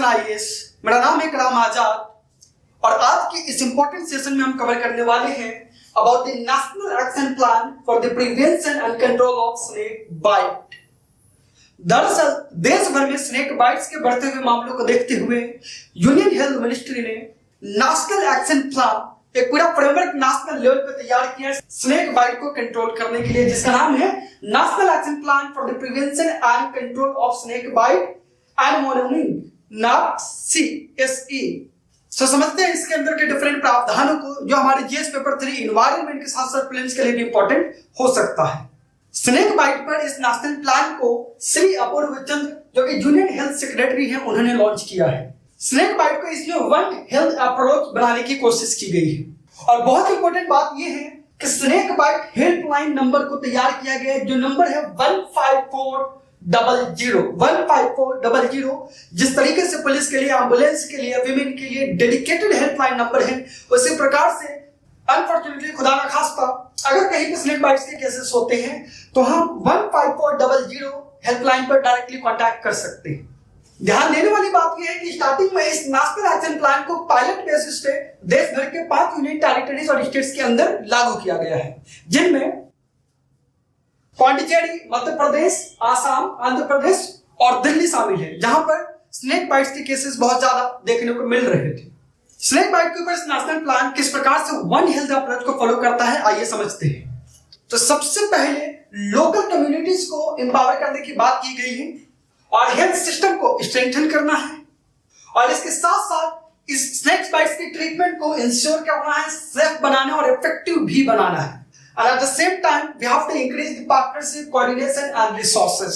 Selection IAS. मेरा नाम है कलाम आजाद और आज के इस इंपॉर्टेंट सेशन में हम कवर करने वाले हैं about the national action plan for the prevention and control of snake bite. दरअसल देश भर में स्नेक बाइट्स के बढ़ते हुए मामलों को देखते हुए यूनियन हेल्थ मिनिस्ट्री ने नेशनल एक्शन प्लान एक पूरा फ्रेमवर्क नेशनल लेवल पे तैयार किया स्नेक बाइट को कंट्रोल करने के लिए, जिसका नाम है national action plan for the prevention and control of snake bite and monitoring NAPCSE। तो समझते हैं इसके अंदर के डिफरेंट प्रावधानों को जो हमारे जीएस पेपर 3 इन्वायरमेंट के साथ साथ प्रीलिम्स के लिए भी इंपॉर्टेंट हो सकता है। स्नेक बाइट पर इस नेशनल प्लान को श्री अपूर्व चंद्र जो कि यूनियन हेल्थ सेक्रेटरी हैं उन्होंने लॉन्च किया है। स्नेक बाइट को इसमें वन हेल्थ अप्रोच बनाने की कोशिश की गई है और बहुत इंपॉर्टेंट बात यह है कि स्नेक बाइट हेल्पलाइन नंबर को तैयार किया गया है जो नंबर है 15400। जिस तरीके से पुलिस के लिए, एम्बुलेंस के लिए, विमेन के लिए डेडिकेटेड हेल्पलाइन नंबर है, उसी प्रकार से अनफॉर्चुनेटली खुदा ना खास्ता अगर कहीं पे स्नेक बाइट्स के केसेस होते हैं तो हम 15400 हेल्पलाइन पर डायरेक्टली कांटेक्ट कर सकते हैं। ध्यान देने वाली बात यह है कि स्टार्टिंग में इस नेशनल एक्शन प्लान को पायलट बेसिस पे देश भर के 5 यूनियन टेरिटरीज और स्टेट्स के अंदर लागू किया गया है, जिनमें पांडिचेरी, मध्य प्रदेश, आसाम, आंध्र प्रदेश और दिल्ली शामिल है, जहां पर स्नेक बाइट्स के केसेस बहुत ज्यादा देखने को मिल रहे थे। स्नेक बाइट के ऊपर इस नेशनल प्लान किस प्रकार से वन हेल्थ अप्रोच को फॉलो करता है, आइए समझते हैं। तो सबसे पहले लोकल कम्युनिटीज को एम्पावर करने की बात की गई है और हेल्थ सिस्टम को स्ट्रेंथन करना है और इसके साथ साथ इस स्नेक बाइट्स की ट्रीटमेंट को इंश्योर करना है, सेफ बनाना और इफेक्टिव भी बनाना है। And at the same time, we have to increase the partnership, coordination and resources.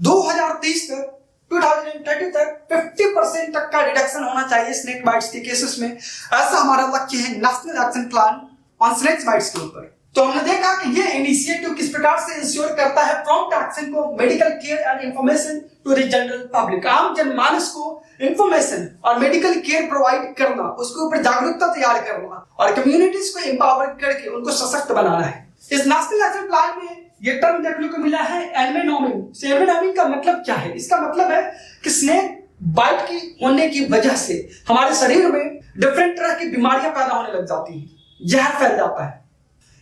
2030 तक 2030 तक 50% तक का रिडक्शन होना चाहिए स्नेक बाइट्स के केसेस में, ऐसा हमारा लक्ष्य है national action plan on snake bites के ऊपर। तो हमने देखा कि ये इनिशिएटिव किस प्रकार से इंश्योर करता है प्रॉम्प्ट एक्शन को, medical care and information to the general public, आम जनमानस को इंफॉर्मेशन और मेडिकल केयर प्रोवाइड करना, उसके ऊपर जागरूकता तैयार करना और कम्युनिटीज को एम्पावर करके उनको सशक्त बनाना है। इस नेशनल एक्शन प्लान में ये टर्म देखने को मिला है एनवेनोमिंग। एनवेनोमिंग का मतलब क्या है? इसका मतलब है कि स्नेक बाइट की होने की वजह से हमारे शरीर में डिफरेंट तरह की बीमारियां पैदा होने लग जाती हैं, जहर फैल जाता है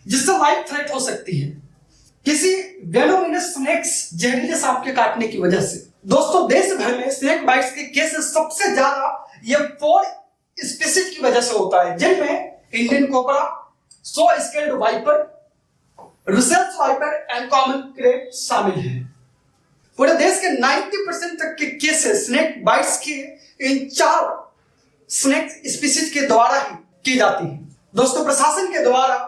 जिससे लाइफ थ्रेट हो सकती है किसी वेनोमिनस स्नेक्स जहरीले सांप के काटने की वजह से। दोस्तों देश भर में स्नेक बाइट्स के केसेस सबसे ज्यादा ये 4 स्पीशीज की वजह से होता है, जिनमें Indian cobra, saw scaled viper, Russell's viper and common krait शामिल है। पूरे देश के 90% तक के केसेस स्नेक बाइट्स के इन 4 स्नेक स्पीशीज के द्वारा ही की जाती है। दोस्तों प्रशासन के द्वारा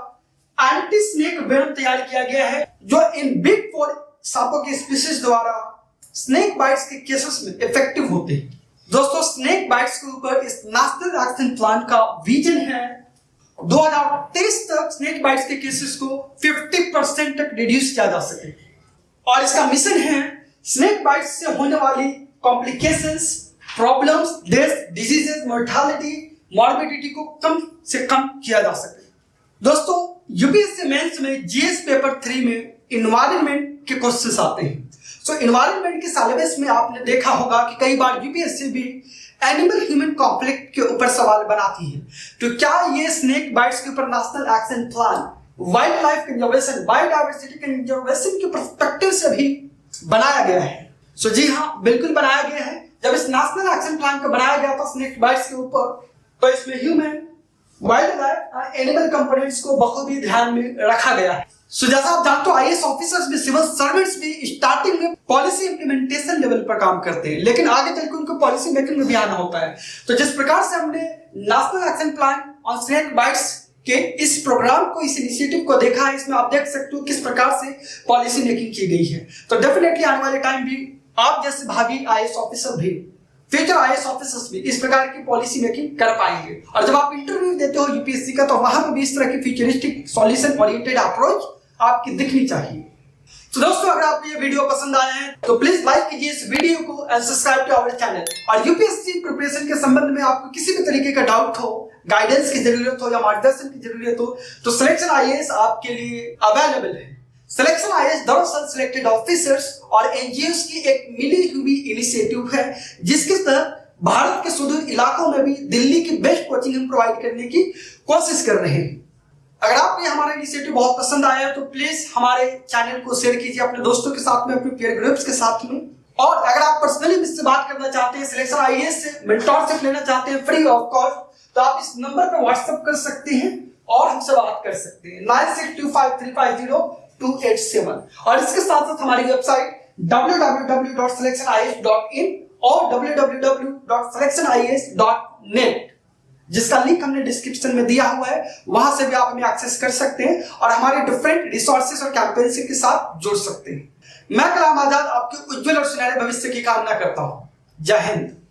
एंटी स्नेक वेनम तैयार किया गया है जो इन बिग 4 सांपों के स्पीशीज द्वारा स्नेक बाइट्स के केसेस में इफेक्टिव होते हैं। दोस्तों स्नेक बाइट्स के ऊपर इस नेशनल एक्शन प्लान का विजन है 2023 तक स्नेक बाइट्स के केसेस को 50% तक रिड्यूस किया जा सके और इसका मिशन है स्नेक बाइट्स से होने वाली complications, problems, death, diseases, mortality, morbidity को कम से कम किया जा सके। दोस्तों यूपीएससी मेंस में जीएस पेपर 3 में इन्वायरमेंट के क्वेश्चंस आते हैं। सो इन्वायरमेंट के सिलेबस में आपने देखा होगा कि कई बार यूपीएससी भी एनिमल ह्यूमन कॉन्फ्लिक्ट के ऊपर सवाल बनाती है। तो क्या ये स्नेक बाइट्स के ऊपर national action plan wild life conservation, biodiversity conservation के पर्सपेक्टिव से भी बनाया गया है? सो जी हाँ, बिल्कुल बनाया गया है। जब इस नेशनल एक्शन प्लान को बनाया गया था स्नेक बाइट्स के ऊपर, तो इसमें ह्यूमन, वाइल्ड लाइफ और एनिमल कंपोनेंट्स को बखूबी ध्यान में रखा गया है। सो जैसा आप जानते हो आईएएस ऑफिसर्स भी, सिविल सर्वेंट्स भी स्टार्टिंग में पॉलिसी इंप्लीमेंटेशन लेवल पर काम करते हैं, लेकिन आगे चलकर उनको पॉलिसी मेकिंग में भी आना होता है। तो जिस प्रकार से हमने national action plan on snake bites के इस प्रोग्राम को, इस इनिशिएटिव को देखा है, इसमें आप देख सकते हो किस प्रकार से पॉलिसी मेकिंग की गई है। तो डेफिनेटली आने वाले टाइम भी आप जैसे भावी आईएएस ऑफिसर भी, फ्यूचर आईएएस ऑफिसर्स भी इस प्रकार की पॉलिसी मेकिंग कर पाएंगे। और जब आप इंटरव्यू देते हो यूपीएससी का, तो वहां पर भी इस तरह की फ्यूचरिस्टिक सॉल्यूशन ओरिएंटेड अप्रोच आपकी दिखनी चाहिए। तो दोस्तों अगर आपको ये वीडियो पसंद आया है तो प्लीज लाइक कीजिए इस वीडियो को and subscribe to our channel. और यूपीएससी प्रिपरेशन के संबंध में आपको किसी भी तरीके का डाउट हो, गाइडेंस की जरूरत हो या मार्गदर्शन की जरूरत हो, तो सिलेक्शन आईएएस आपके लिए अवेलेबल है। सिलेक्शन आईएएस दरअसल सिलेक्टेड ऑफिसर्स और एनजीओस की एक मिली हुई इनिशिएटिव है जिसके तहत भारत के सुदूर इलाकों में भी दिल्ली की बेस्ट कोचिंग हम प्रोवाइड करने की कोशिश कर रहे हैं। अगर आपको हमारा इनिशिएटिव बहुत पसंद आया तो प्लीज हमारे चैनल को शेयर कीजिए अपने दोस्तों के साथ में, अपने पीयर ग्रुप्स के साथ में। और अगर आप पर्सनली मुझसे बात करना चाहते हैं, सिलेक्शन आईएएस से मेंटरशिप लेना चाहते हैं फ्री ऑफ कॉस्ट, तो आप इस नंबर पर व्हाट्सएप कर सकते हैं और हमसे बात कर सकते हैं 9625350287। और इसके साथ साथ हमारी वेबसाइट www.selectionias.in और www.selectionias.net, जिसका लिंक हमने डिस्क्रिप्शन में दिया हुआ है, वहां से भी आप हमें एक्सेस कर सकते हैं और हमारे डिफरेंट रिसोर्सेज और कैंपेन्स के साथ जुड़ सकते हैं। मैं कलाम आजाद आपके उज्जवल और सुनहरे भविष्य की कामना करता हूं। जय हिंद।